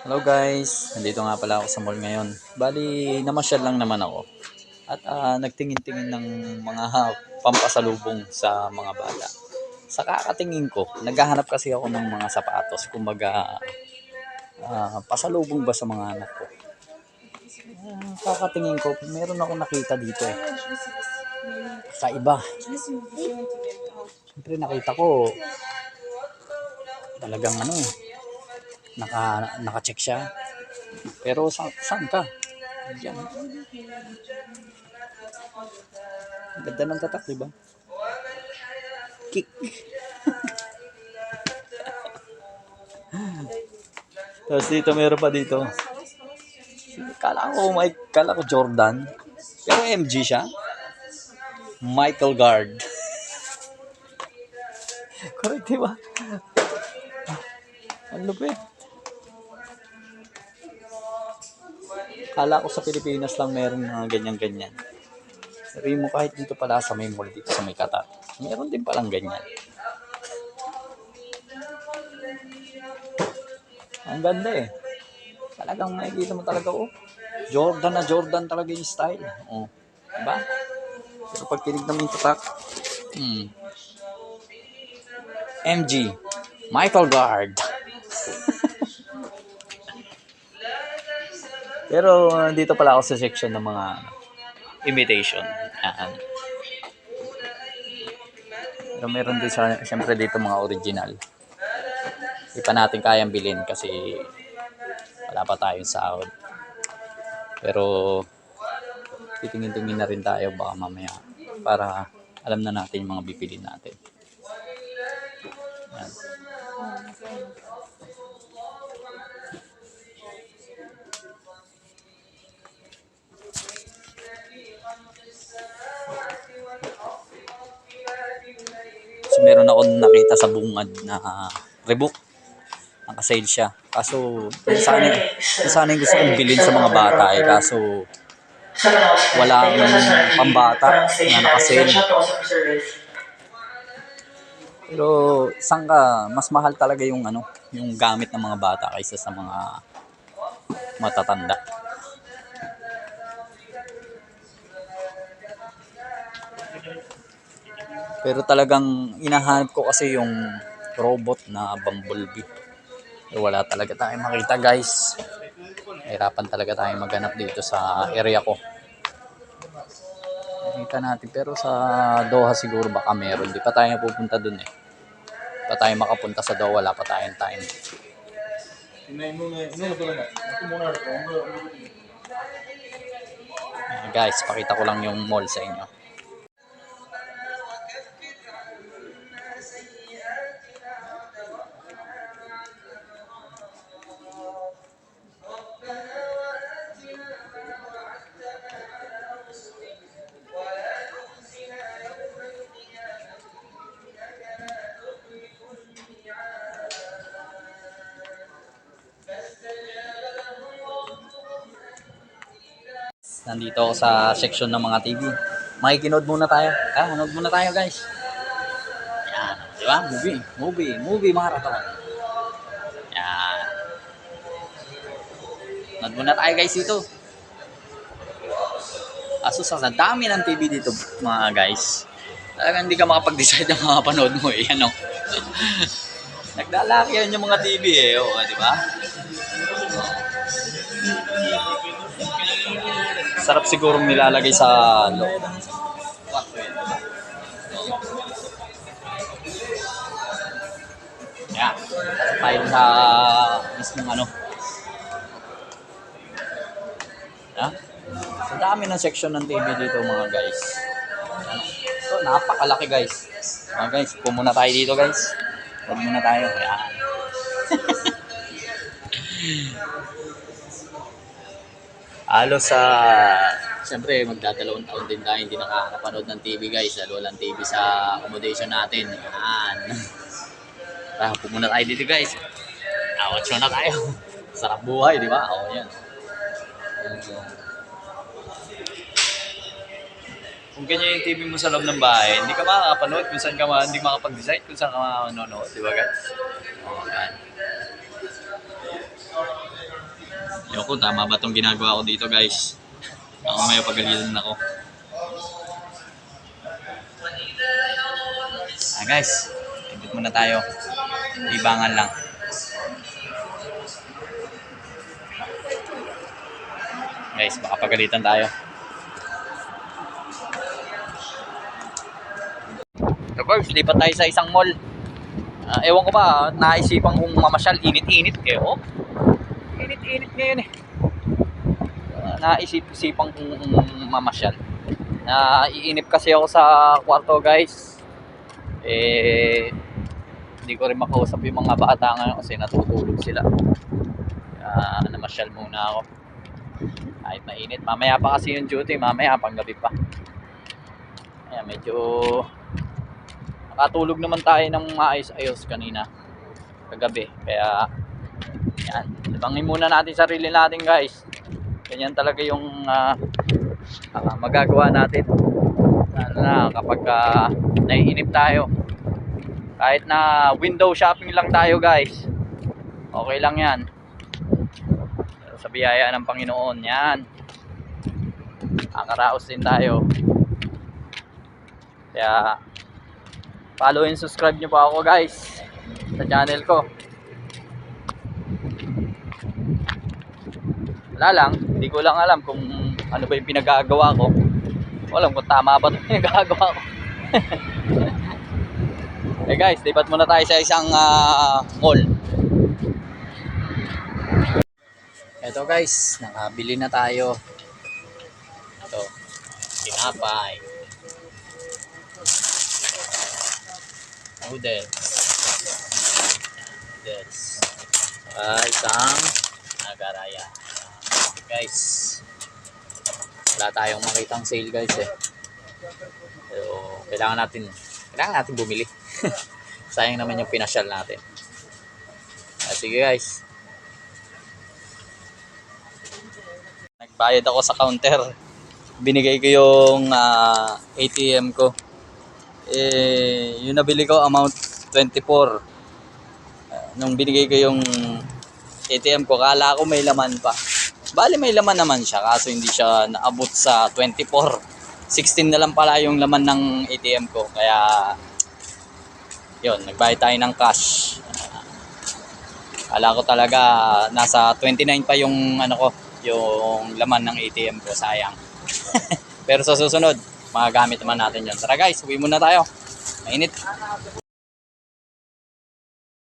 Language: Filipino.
Hello guys, nandito nga pala ako sa mall ngayon. Bali, namasyal lang naman ako. At nagtingin-tingin ng mga pampasalubong sa mga bata. Sa kakatingin ko, naghahanap kasi ako ng mga sapatos. Kumbaga, pasalubong ba sa mga anak ko. Kakatingin ko, meron ako nakita dito eh. Kaiba. Siyempre nakita ko, talagang naka-check siya. Pero saan ka? Diyan. Ganda ng tatak, diba? Kick. Tapos dito, meron pa dito. Kala ko Jordan. Pero MG siya. Michael Guard. Correct, diba? Ang lupit. Kala ko sa Pilipinas lang meron mga ganyan-ganyan. Sabi mo kahit dito pala sa may mall dito sa may Qatar. Meron din palang ganyan. Ang ganda eh. Talagang makikita mo talaga Jordan na Jordan talaga yung style. Oh, diba? Pero pag tinignan mo yung tatak, MG, Michael Guard. Pero dito pala ako sa section ng mga imitation. Yan. Pero meron din siyempre dito mga original. Hindi pa natin kayang bilhin kasi wala pa tayong sahod. Pero titingin-tingin na rin tayo baka mamaya para alam na natin yung mga bibili natin. Yan. So, meron ako nakita sa bungad na Reebok. Naka-sale siya. Kaso, sana yung gusto kong bilhin sa mga bata eh. Kaso, walang pambata na naka-sale. Pero, mas mahal talaga yung gamit ng mga bata kaysa sa mga matatanda. Pero talagang inahanap ko kasi yung robot na Bumblebee. Wala talaga tayong makita guys. Hirapan talaga tayong maghanap dito sa area ko. Nakita natin pero sa Doha siguro baka meron. Di pa tayo pupunta dun eh. Di pa tayo makapunta sa Doha. Wala pa tayong time. Guys, pakita ko lang yung mall sa inyo. Nandito ako sa section ng mga TV. Makikinood muna tayo. Manood muna tayo guys. Yan, di ba? Movie marathon. Yan. Manood muna tayo guys dito. Aso sa dami ng TV dito mga guys. Talagang hindi ka makapag-decide ng mga panood mo eh. Ano? Naglalaki yan yung mga TV eh. Di ba? Sarap siguro nilalagay sa loob. Yan. Tayo sa mismong Yan. Sa dami ng section ng TV dito mga guys. So, napakalaki guys. Mga guys, muna tayo dito guys. Huwag muna tayo. Yan. Halos siyempre magdadalawang taon din tayo hindi nakakapanood ng TV guys. Lalo lang TV sa accommodation natin. Yan. Tara, pumunta tayo dito guys. Watch na tayo. Sarap buhay, di ba? Yan. Kung ganyan yung TV mo sa loob ng bahay, hindi ka makakapanood kung saan ka hindi makapag-decide kung saan ka manonood, di ba guys? Yan. ko, tama ba itong ginagawa ko dito guys? Ako may pagalitan ako. Guys, ikot muna tayo. Ibangan lang. Guys, baka pagalitan tayo. So guys, lipat tayo sa isang mall. Ewan ko ba, naisipan kong mamasyal, init-init eh. Oh, init-init ngayon eh. Naisipan kong mamasyal. Naiinip kasi ako sa kwarto guys. Hindi ko rin makausap yung mga bata ngayon kasi natutulog sila. Namasyal muna ako. Kahit mainit. Mamaya pa kasi yung duty, mamaya pang gabi pa. Ayan, medyo nakatulog naman tayo ng maayos-ayos kanina kagabi. Kaya yan, libangin muna natin sarili natin guys. Ganyan talaga yung magagawa natin. Kapag naiinip tayo. Kahit na window shopping lang tayo guys. Okay lang yan. Sa biyaya ng Panginoon yan. Nakakaraos din tayo. Kaya follow and subscribe nyo pa ako guys sa channel ko. Wala lang, hindi ko lang alam kung ano ba yung pinagagawa ko. Wala kung tama ba ito pinagagawa ko. Guys, lipat muna tayo sa isang mall. Ito guys, nakabili na tayo. Ito, tinapay, noodles, isang nagaraya. Guys, wala tayong makitang sale guys eh. Pero kailangan natin bumili. Sayang naman yung pinasyal natin. Sige guys, nagbayad ako sa counter. Binigay ko yung ATM ko. Yung nabili ko amount 24. Nung binigay ko yung ATM ko, kala ko may laman pa. Bali may laman naman siya, kaso hindi siya naabot sa 24. 16 na lang pala yung laman ng ATM ko. Kaya yun, nagbayad tayo ng cash. Kala ko talaga nasa 29 pa yung yung laman ng ATM ko, sayang. Pero sa susunod, magagamit naman natin yun. Tara guys, uwi muna tayo. Mainit.